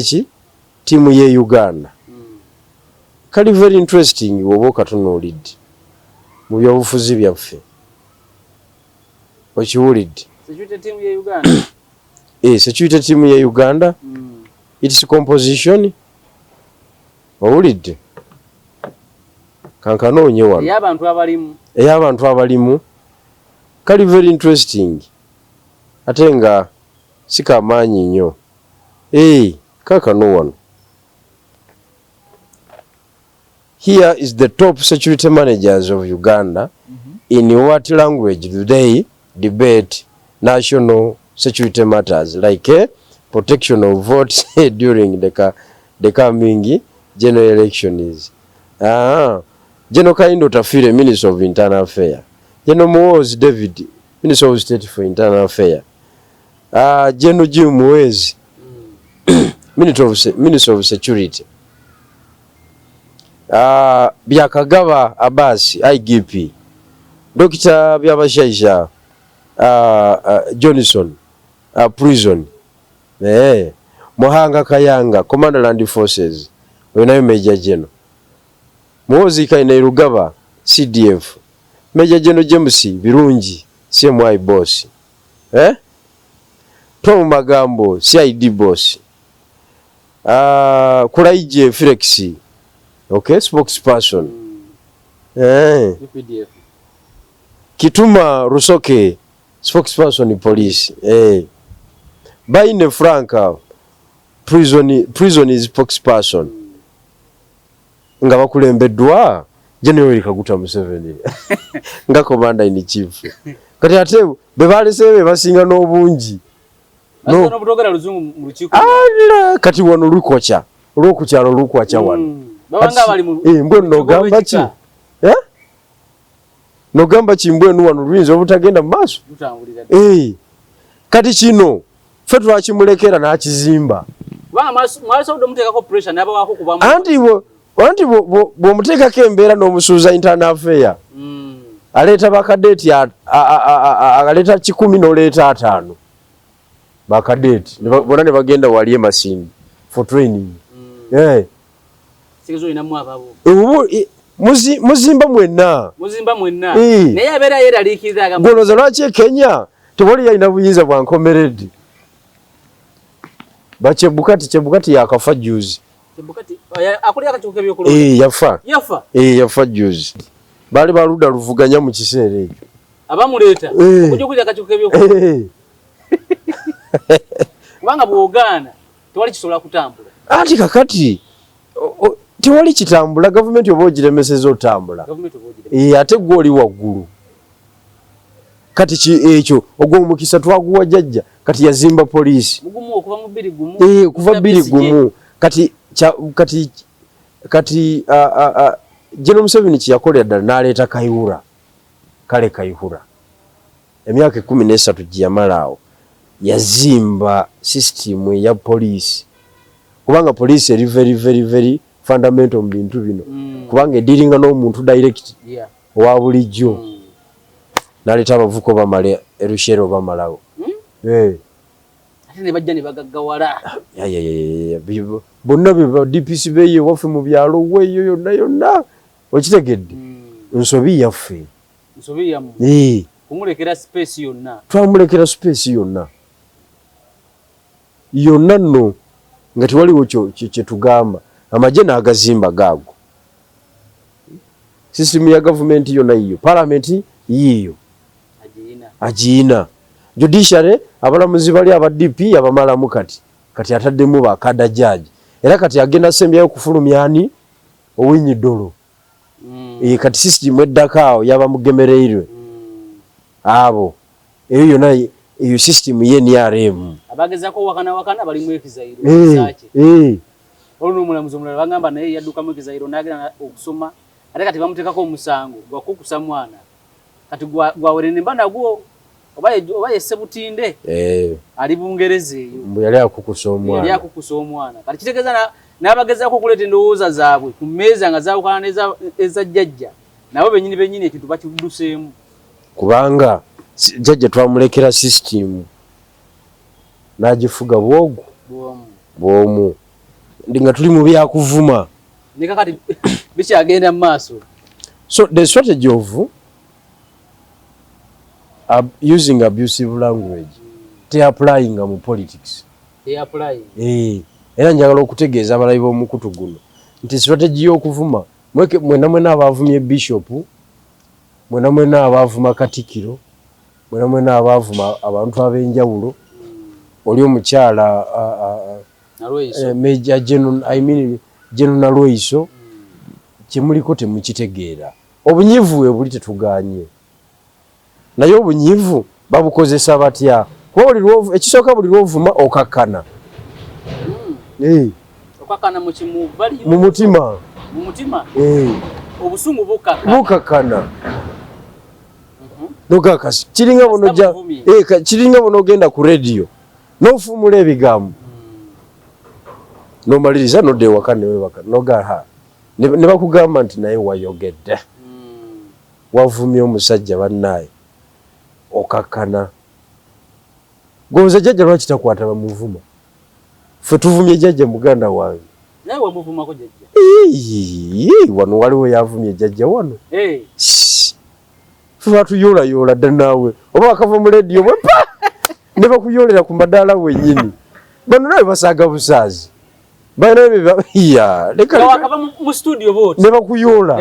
ki? Tiimu ye Uganda. Kali very interesting woba okatunuulidde mu byobufuzi byaffe. Okiwulidde? Security team ye Uganda. Security team ye Uganda. its composition owulidde kankanoonye wano ey'abantu abalimu kali very interesting ate nga si kamaanyi nnyo kakano wano. Here is the top security managers of Uganda. In what language do they debate national security matters like protection of votes during the coming general elections? General Kaindo Tafire, Minister of Internal Affairs. General Muhoozi David, Minister of State for Internal Affairs. General Jim Muhwezi, Minister of Security. Byakagaba Abbas, IGP. Dr. Byabashaija, Johnson, prison. Muhanga Kayanga, Commander Land Forces. Wenayo Major General. Muhoozi Kainerugaba, CDF. Major General James Birungi, CMI boss. Tom Magambo, CID boss. Kulaije Felix, okay, spokesperson. UPDF. Kituma Rusoke, spokesperson police. Baine Franka, prison is spokesperson. Nga bakulembeddwa General Kaguta Museveni nga commander in chief. Kati ate bebalese basinga n'obungi. No butogera luzungu mu lukiiko. Kati wano lukocha. Olwokukyalo lukwacha wano. Babanga bali mu mbwe nogamba ki? Nogamba ki mbwenu wano luyinza obutagenda mu maaso? Tutambulira. Kati kino ffe twakimulekera n'akizimba. Mwaso omuteekako pressure n'aba wako kubamu. Anti bw'omuteekako embeera n'omusuuza internal affair. Aleeta bakadeeti aleeta 10 n'oleeta 5. Bakadeeti bona ne bagenda wali Masindi for training. Sikizo inamu ababo. Muzimba mwenna. Naye abeera yeeraliikiriza agamba. Gonoza lwaki Kenya tewali yalina buyinza bwa nkomeredde. Chebukati yakafa juzi. Chebukati akulya akachuke byokulonda. Yafa juzi. Bali baluda luvuganya mu kiseera ekyo. Abamuleeta kujja kulya akachuke byokulonda. Kubanga bwogana tewali kisobola kutambula. Ati kakati tewali kitambula, gavumenti oba ogiremeseza otambula. Ate gwe oli waggulu. Kati ekyo ogw'omukisa twaguwa jjajja kati yazimba poliisi. Mugumu okuva mu 2 gumu. Okuva 2 gumu. Kati General Museveni kiyakolera ddala n'aleeta Kayihura. Kale Kayihura. Emyaka 13 giyamala yazimba system ya police. Kubanga police eri very fundamental mu bintu bino. Kubanga ediringa n'omuntu direct. Wa bulijjo. Naleta abavuko bamale erushero bamalawo. Ate ne bajja ne bagaggawala. Bonna be DPC beye wafe mu byalo weyo yonna. Okitegedde. Nsobi yaffe. Nsobi yamu. Kumulekera space yonna. Twamulekera space yonna. Yonna nno nga tewaliwo kye tugamba. Amagye n'agazimba gaago. System ya government yonna yiyo. Parliament yiyo. Ajiina. Judiciary abalamuzi bali aba DP abamalamu kati ataddemu bakada judge. Era kati agenda assembly okufulumyani Owinyi Dolo. Kati system eddakaawo yabamugemereirwe. Abo eyo yonna iyo system ye NRM. Abagezako wakana bali mu ekizairo sache. Olwo mulamuzi omulala bagamba naye yadduka mu ekizairo n'agenda okusoma. Ate kati bamuteekako omusango gwakukusa mwana. Kati gwawerene mbana gwo oba yesebutinde ali Bungereza eyo. Mbu yali akukusa omwana. Kati kitegeeza n'abagezako okuleeta endowooza zaabwe ku mmeeza nga zaawukana eza jjajja. Nabo bennyini ekintu bakidduseemu. Kubanga jjajja twamulekera system n'agifuga bwomu. Ndi nga tuli mu byakuvuma. Nika kati bikyagenda mu maaso. So the strategy of using abusive language, they applying mu politics. era njagala okutegeeza abalabi b'omukutu guno nti strategy y'okuvuma mwena abavumye bishop, mwena abavuma Katikiro, mwena abavuma abantu ab'enjawulo, oli omukyala Major General Lweiso, kyemuliko temukitegeera. Obunyivu bwe buli tetuganye, naye obunyivu babukozesa batya? Ekisooka buli lwovuma okakkana. Okakkana mu mutima. Obusungu bukakkana. Nogakasi kiringa bono ogenda ku radio n'ofuumula ebigambo n'omaliriza nodda ewaka newebaka nogaha ne bakugamba nti naye wayogedde, wavumye omusajja bannaye okakkana. Gonza jjajja lwaki takwata bamuvuma? Ffe tuvumye jjajja muganda wange. Naye wamuvumako jjajja? Wano waliwo yavumye jjajja wano. Ffe batuyoolayoola dda naawe oba wakava mu radio bwe pa ne bakuyoolera ku madaala wennyini. Bano nawe basaaga busaazi. Wakava mu studio booti ne bakuyoola.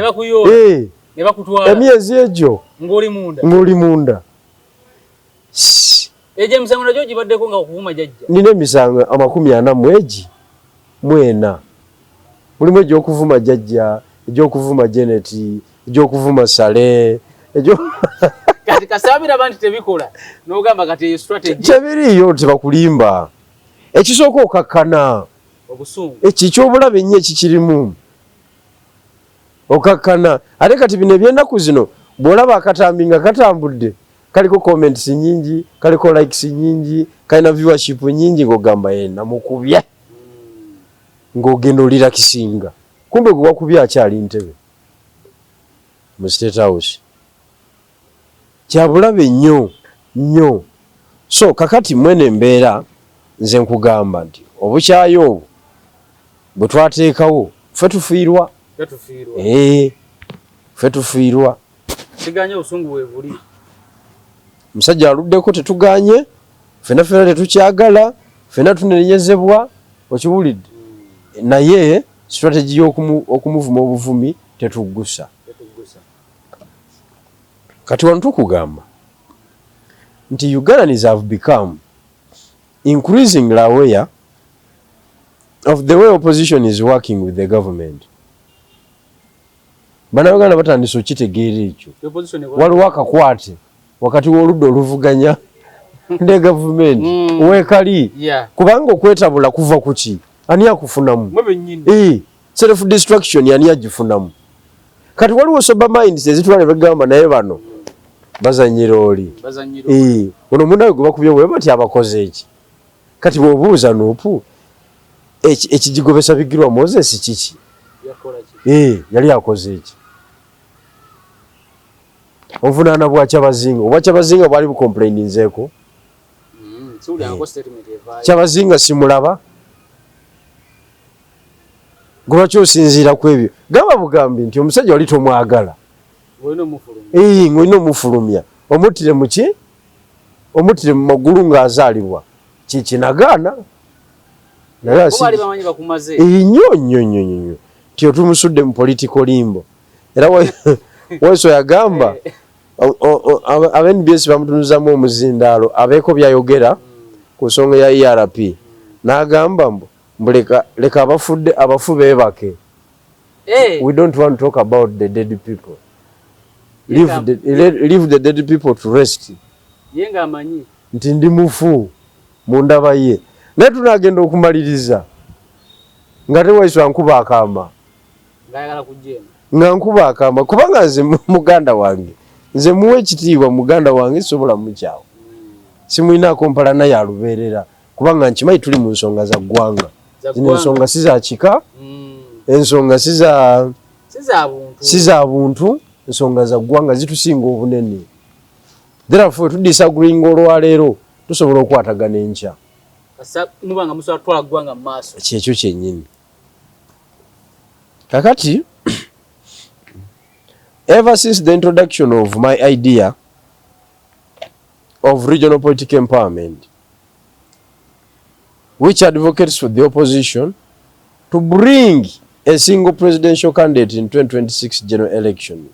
Ne bakutwala. Emyezi egyo ng'oli munda. Eje emisango nagyo gibaddeko nga okuvuma jjajja? Nina emisango 40 mwena. Mulimu egy'okuvuma jjajja, egy'okuvuma Janet, egy'okuvuma Sale, kati kasabira bantu tebikola n'ogamba kati eyo strategy tebiriyo, tebakulimba. Ekisooka okakkana obusungu, ekyobulabe nnyo ekikirimu okakkana. Ate kati bino eby'ennaku zino bw'olaba akatambi nga katambudde kaliko comments nyingi, kaliko likes nyingi, kalina viewership nyingi, ng'ogamba namukubye ng'ogenda olira kisinga, kumbe gwe wakubye akyali Ntebe mu State House. Kyabulabe nnyo. So kakati mwene embeera nze nkugamba nti obukyayo obwo bwe twateekawo ffe tufiirwa. Ffe tufiirwa. Siganye obusungu bwe buli. Musajja aluddeko tetuganye, ffena tetukyagala, ffena tunenyezebwa, okiwulidde. Naye strategy y'okumuvuma obuvumi tetuggusa. Kati wano tukugamba nti Ugandans have become increasingly aware of the way opposition is working with the government. Bannayuganda batandise okitegeera ekyo. Waliwo akakwate wakati w'oludda oluvuganya ne gavumenti weekali, kubanga okwetabula kuva ku ki? Ani akufunamu? Self destruction ani agifunamu? Kati waliwo sober minds ezitwala bagamba naye bano bazanyira oli. Ono munnawe gwe bakubye bwe bati abakoze eki? Kati bw'obuuza Nuupu ekigigobesa bigirwa Moses kiki? Yali akoze eki? Obuvunaana bwa Kyabazinga, obwa Kyabazinga bwali bucomplaininzeeko. Kyabazinga simulaba. Lwaki osinziira ku ebyo? Gamba bugambi nti omusajja wali tomwagala. Ng'olina omufulumya. Omuttire mu ki? Omuttire mu magulu ng'azaalibwa. Kinagaana. Nnyo. Nti otumusudde mu political limbo. Era Weso yagamba aba-NBS bamutunuzamu omuzindaalo abeeko byayogera ku nsonga ya ERP. N'agamba leka abafu beebake. We don't want to talk about the dead people. Leave the dead people to rest. Yenga amanyi nti ndi mufu mu ndaba ye. Naye tunaagenda okumaliriza nga Weso ankuba akamba. Nga nkuba akamba kubanga nze muganda wange. Nze muwe ekitiibwa muganda wange sobola mukyawo. Simulinaako mpala naye alubeerera kubanga nkimanyi tuli mu nsonga za ggwanga. Zino ensonga si za kika, ensonga si za buntu, ensonga za ggwanga zitusinga obunene. Therefore tudisagreeing olwaleero tusobola okukwatagana enkya. Mubanga musobola kutwala ggwanga mu maaso. Kyekyo kyennyini. Kakati ever since the introduction of my idea of regional political empowerment, which advocates for the opposition to bring a single presidential candidate in 2026 general election.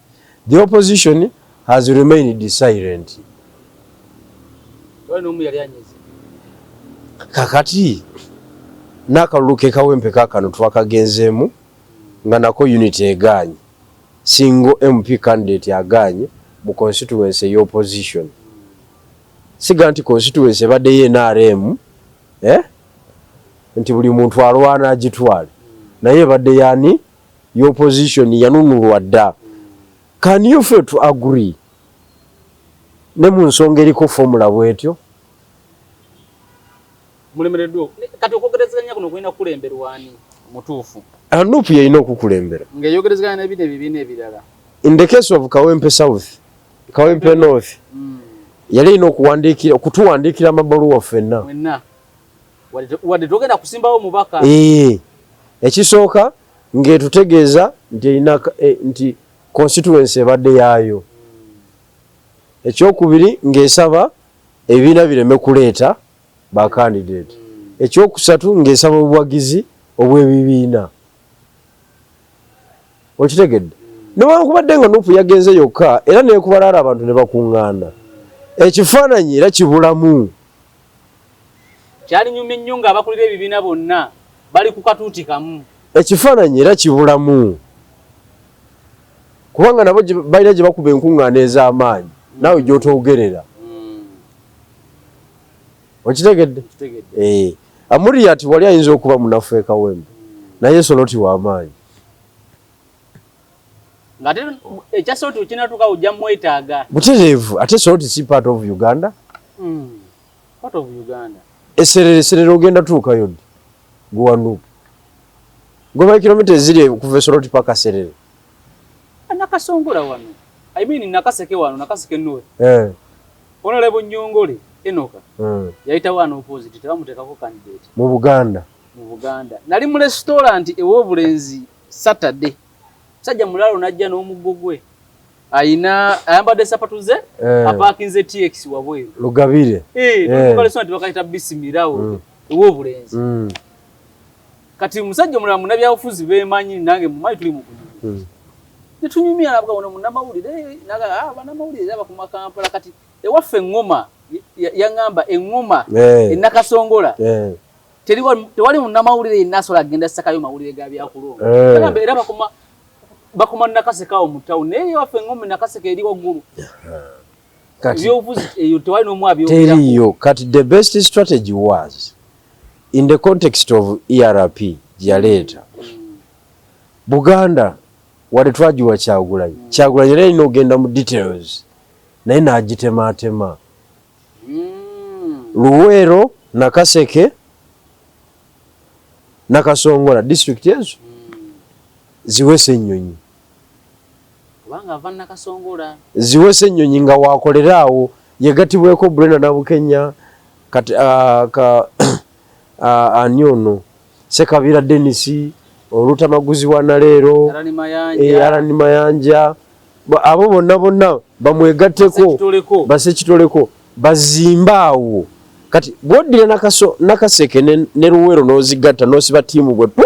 The opposition has remained silent. Kakati nakalulu Kawempe kakano twakagenzeemu nga nako unity eganye single MP candidate aganye mu constituency y'opposition. Siga nti constituency badde ye NRM nti buli muntu alwana agitwale naye badde yani y'opposition yanunulwa dda. Can you fail to agree ne mu nsonga eriko formula bwetyo? Mulemereddwa kati okwogerezanya kuno kulina kulemberwani mutuufu Nuupu yalina okukulembera ng'eyogerezanya n'ebintu ebibiina ebirala. In the case of Kawempe South, Kawempe North yali alina okutuwandiikira amabaluwa ffenna mwenna wadde togenda kusimbawo mubaka. Ekisooka ng'etutegeeza nti constituency ebadde yaayo. Ekyokubiri ng'esaba ebibiina bireme kuleeta ba candidate. Ekyokusatu ng'esaba obuwagizi obw'ebibiina. Okitegedde? Newankubadde nga Nuupu yagenze yokka era neekubalaala abantu ne bakuŋŋaana. Ekifaananyi era kibulamu. Kyalinyumya nnyo ng'abakulira ebibiina bonna bali ku katuuti kamu. Ekifaananyi era kibulamu. Kubanga nabo balina gye bakuba enkuŋŋaana ez'amaanyi naawe gy'otoogerera. Okitegedde? Amuriat wali ayinza okuba munafu Kawempe naye Soroti w'amaanyi. Ng'ate ekya Soroti wekinatuuka ojja mwetaaga. Butereevu ate Soroti si part of Uganda. Part of Uganda. Eserere ogenda tuukayo ddi gwe Nuupu? Gwe kilomita eziri kuva Soroti paka Serere. Nakasongola wano. I mean Nakaseke wano, Nakaseke North. Honorable Nyongole Enoka. Yayita wano opposite tebamuteekako candidate. Mu Buganda. Nali mu restaurant ew'obulenzi Saturday. Sajja mulalo najja n'omuggo gwe. Ayambadde sapatu ze apaakinze TX wabweru. Lugabire. Restaurant bakayita Bisimirawo ew'obulenzi. Kati musajja mulala munnabyabufuzi beemanyi nange mumanyi tuli mu kunyumya. Netunyumya nabwa wano munnamawulire naga bannamawulire aba ku makampala kati ewaffe eŋŋoma yaŋŋamba eŋŋoma Nakasongola. Tewali munnamawulire yenna asobola agenda ssakayo mawulire ga byakulonda. Era bakoma Nakasekawo mu ttawuni naye ewaffe eŋŋoma Nakaseke eri waggulu. Ebyobufuzi eyo tewali n'omu abyogerako. Teriyo. Kati the best strategy was in the context of ERP gyaleeta. Buganda wadde twagiwa Kyagulanyi. Kyagulanyi era alina ogenda mu details naye n'agitemaatema. Luweero, Nakaseke, Nakasongola district ezo ziwese ennyonyi. Kubanga ava Nakasongola. Ziwese ennyonyi nga waakoleraawo yegatibweko Brenda Nabukenya kati ani ono Sekabira Dennis Olutamaguzi wa Naleero Alani Mayanja abo bonna bamwegatteko basekitoleko bazimbaawo. Kati bw'oddira Nakaseke ne Luweero n'ozigatta n'osiba ttiimu bwe tu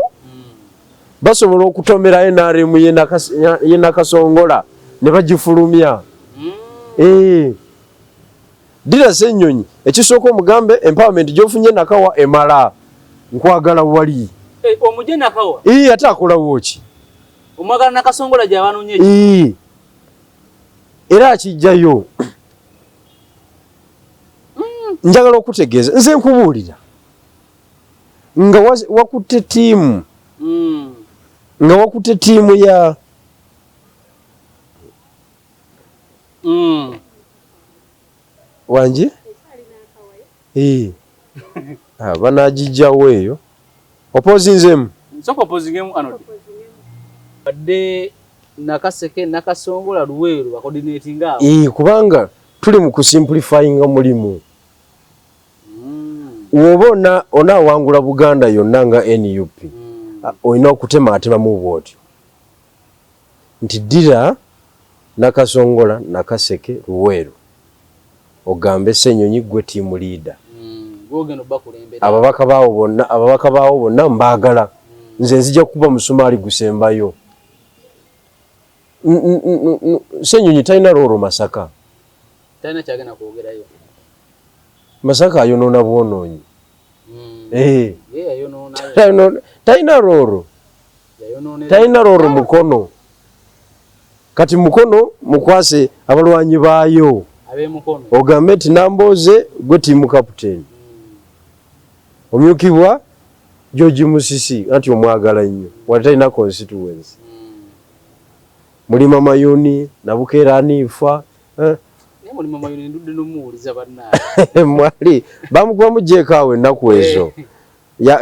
basobola okutomera NRM ye Nakasongola ne bagifulumya. Ddira Ssennyonyi ekisooka omugambe empowerment gy'ofunye Nakawa emala nkwagala wali. Omuje Nakawa? Ate akolawo ki? Omwagala Nakasongola gy'abanoonye ki? Era akijjayo. Njagala okutegeeza nze nkubuulira nga wakutte ttiimu ya wangi banagijjawo eyo opozinzemu nsoko opozingemu anodi badde Nakaseke Nakasongola Luweero bacoordinating awo kubanga tuli mu kusimplifyinga mulimu. Wobona onaawangula Buganda yonna nga NUP olina okutemaatemamu bwotyo nti ddira Nakasongola Nakaseke Luweero ogambe Ssennyonyi gwe tiimu leader Gogeno bakulembera. Ababaka baawo bonna mbagala. Nze nzija kuba musumaali gusembayo. Senyonyi talina Rooro Masaka. Talina kyagenda kwogerayo. Masaka ayonoona bwonoonyi. Yayonoona. Talina Rooro. Talina Rooro Mukono. Kati Mukono mukwase abalwanyi baayo. Mukono. Ogambe nti Nambooze gwe tiimu kapiteeni. Omyukibwa George Musisi anti omwagala nnyo. Wali talina constituency. Mulima Mayoni, Nabukeera Aniifa. Mulima Mayoni ndudde n'omuwuliza bannaawe. Mwali bamukuba mujeekaawo ennaku ezo.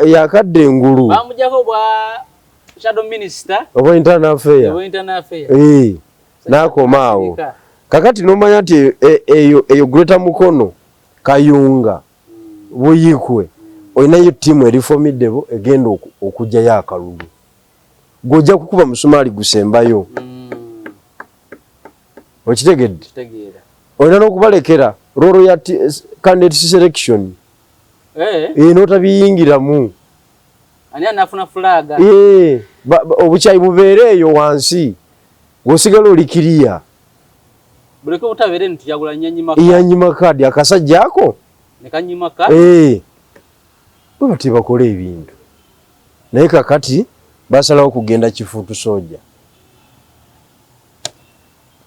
Yakadde engulu. Bamujjako bwa Shadow Minister. Oba internal affair. N'akomaawo. Kakati n'omanya nti eyo Greater Mukono, Kayunga, Buyikwe, olinayo ttiimu eriformiddewo egenda okugyayo akalulu. Gw'ojja kukuba musumaali gusembayo. Okitegedde? Olina n'okubalekera Rooro ya candidate selection. N'otabiyingiramu. Ani anafuna fulaga? Obukyayi bubeere eyo wansi. Gwosigala oli kiriya. Buleke utabeere ntiyagula nyanyima kaadi akasajja ako. Ne kanyima kaadi. Bwe bati bakola ebintu. Naye kakati basalawo kugenda Kifuutu Soja.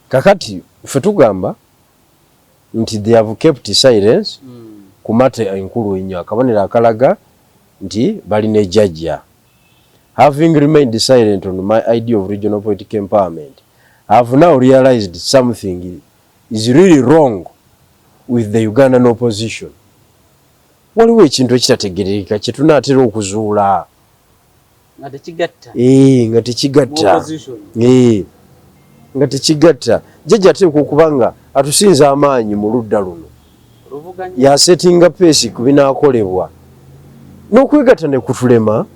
Kakati ffe tugamba nti they have kept silence ku matter enkulu ennyo. Akabonero akalaga nti balina ejjajja. Having remained silent on my idea of regional political empowerment, I have now realized something is really wrong with the Ugandan opposition. Waliwo ekintu ekitategerekeka kye tunaatera okuzuula. Nga tekigatta. Nga tekigatta. Nga tekigatta. Jjajja ateekwa okuba nga atusinza amaanyi mu ludda luno. Yasetinga peesi ku binaakolebwa. N'okwegatta ne kutulema.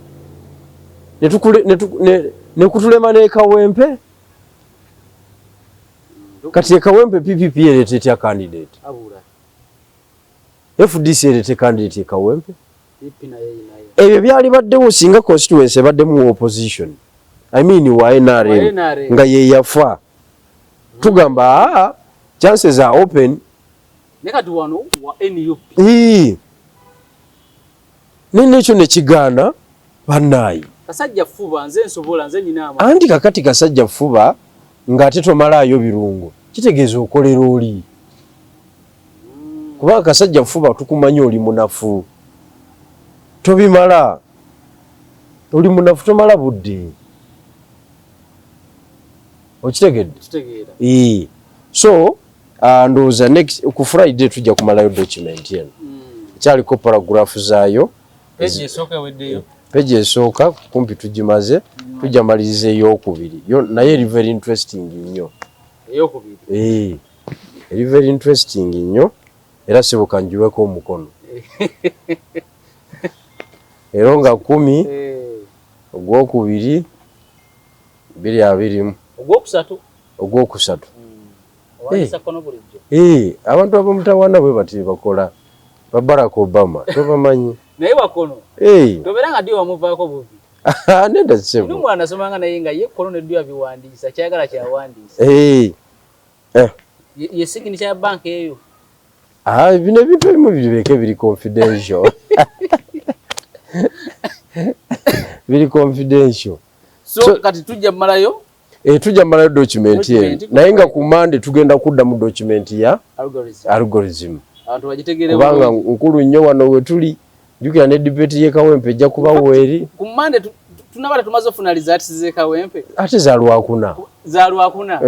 Ne kutulema ne Kawempe. Kati Kawempe PPP erete etya candidate. FDC erete candidate e Kawempe. Ebyo byali baddewo singa constituency baddemu opposition. I mean wa NRM nga ye yafa. Tugamba chances are open. Nekati wano wa NUP. N'ekyo ne kigaana bannaayi. Kasajja Fuba nze nsobola nze nyinaama. Anti kakati Kasajja Fuba ng'ate tomalaayo birungo. Kitegeeza okolera oli. Kuba Kasajja Fuba tukumanyi oli munafu. Tobimala. Oli munafu tomala budde. Okitegedde? Kitegeera. So, ndowooza next ku Friday tujja kumalayo document eno. Kyaliko paragraph zaayo. Page esooka weddeyo. Page esooka kumpi tugimaze. Tujja maliriza ey'okubiri. Naye eri very interesting nnyo. Ey'okubiri? Eri very interesting nnyo. Era sibuka ngiweko omukono. Era nga 10 ogwokubiri 220. Ogwokusatu. Abantu ab'omutawaana bwe bati bakola ba Barack Obama tobamanyi. Naye wakono. Tobeera nga ddyo wamuvaako buvi. Nedda ssebo. Ndi mwana asomanga naye nga ye kono neddyo abiwandiisa kyagala kyawandiisa. Ye sigini kya banka eyo. Bino ebintu ebimu bireke biri confidential. Biri confidential. So kati tujja mmalayo? Tujja mmalayo document eno. Naye nga ku Monday tugenda kudda mu document ya algorithm. Abantu bagitegeere kubanga nkulu nnyo wano we tuli. Jukira ne debate ye Kawempe ejja kuba weeri. Ku Monday tunabala tumaze ofuna results ze Kawempe. Ate za Lwakuna. Za Lwakuna.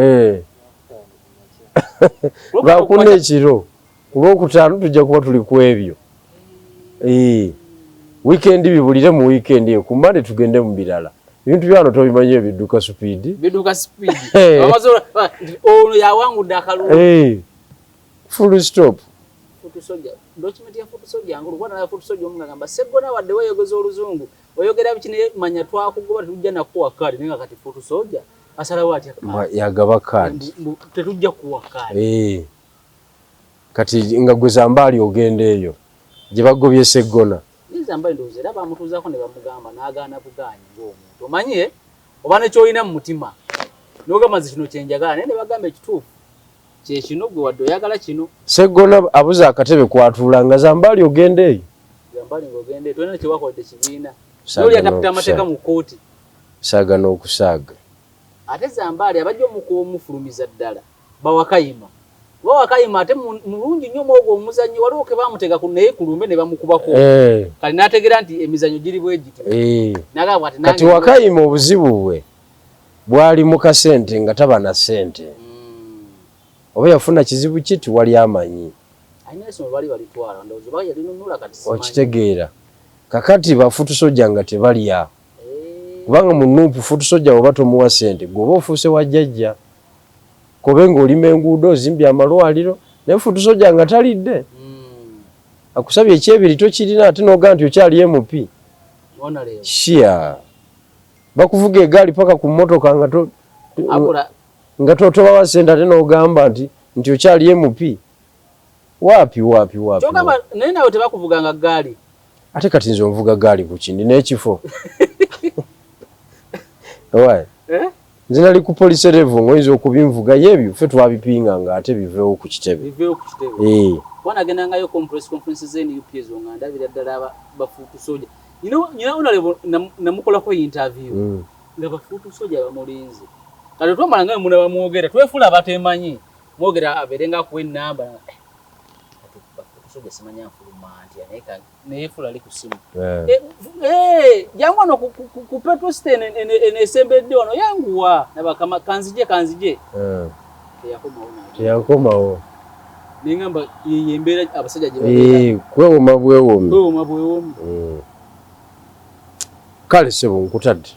Lwakuna ekiro. Ku Lwokutaano tujja kuba tuli ku ebyo. Weekend bibulire mu weekend eyo. Ku Monday tugende mu birala. Ebintu byano tobimanyi bidduka speed. Bidduka speed. Ono yawangudde akalulu. Full stop. Futusoja. Document ya Futusoja ngulu kwana na Futusoja omugamba segona wadde wayogeza oluzungu. Oyogera bikine manya twakugoba tujja nakuwa kadi nenga kati Futusoja. Asalawo ati yagaba kadi. Tetujja kuwa kadi. Kati nga gwe Zambali ogende eyo. gye bagobye Sseggona. Nzamba ndoze era bamutuuzako ne bamugamba n'agaana bugaanyi ng'omuntu. Omanye oba ne ky'olina mu mutima. N'ogamba nti kino kye njagala naye ne bagamba ekituufu. Kye kino gwe wadde oyagala kino. Sseggona abuze akatebe kwatuula nga Zambali ogende eyo. Zambali ng'ogende tolina kye wakoledde kibiina. N'oli ataputa amateeka mu kkooti. Saaga n'okusaaga. Ate Zambali abajja omufulumiza ddala bawakayima. Bawakayima ate mulungi nnyo mwogo omuzannyi waliwo ke bamutega ku naye ku lumbe ne bamukubako. Kali n'ategeera nti emizannyo giri bwe giti. N'agamba ati kati Wakayima obuzibu bwe bwali mu kasente nga taba na ssente. Oba yafuna kizibu kiti wali amanyi. Ayina essomo bali balitwala ndowooza oba yalinunula kati simanyi. Okitegeera. Kakati bafutusojja nga tebalya. Kubanga mu Nuupu futusojja oba tomuwa ssente gwoba ofuuse wa jjajja. Kobe ng'olima enguudo ozimbye amalwaliro naye futusojja nga talidde. Akusabye ekyebiri tokirina ate n'ogamba nti okyali MP. Shia. Bakuvuga egaali paka ku mmotoka nga tobawa ssente ate n'ogamba nti okyali MP. Wapi. Kyogamba naye nawe tebakuvuganga gaali. Ate kati nze onvuga gaali ku kindi n'ekifo. Owaye. Nze nali ku police level ngoyinza okubinvuga yebyo ffe twabipinganga ate biveewo ku kitebe. Wanagendangayo press conferences z'eni UPS nga ndabira ddala bafuutu soja. Nyina onalevo namukolako interview. Nga bafuutu soja bamulinze. Kati twamala nga muna bamwogera twefula abatemanyi. Mwogera aberenga ku enamba. Bafuutu soja simanya nfuluma anti aneka nefula ali ku simu. Jangu ano ku petrol station enesembedde wano yanguwa nabakama kanzije. Teyakomawo. Ningamba yembera abasajja gye babeera. Kwewoma bwewomi. Kale sebo nkutadde.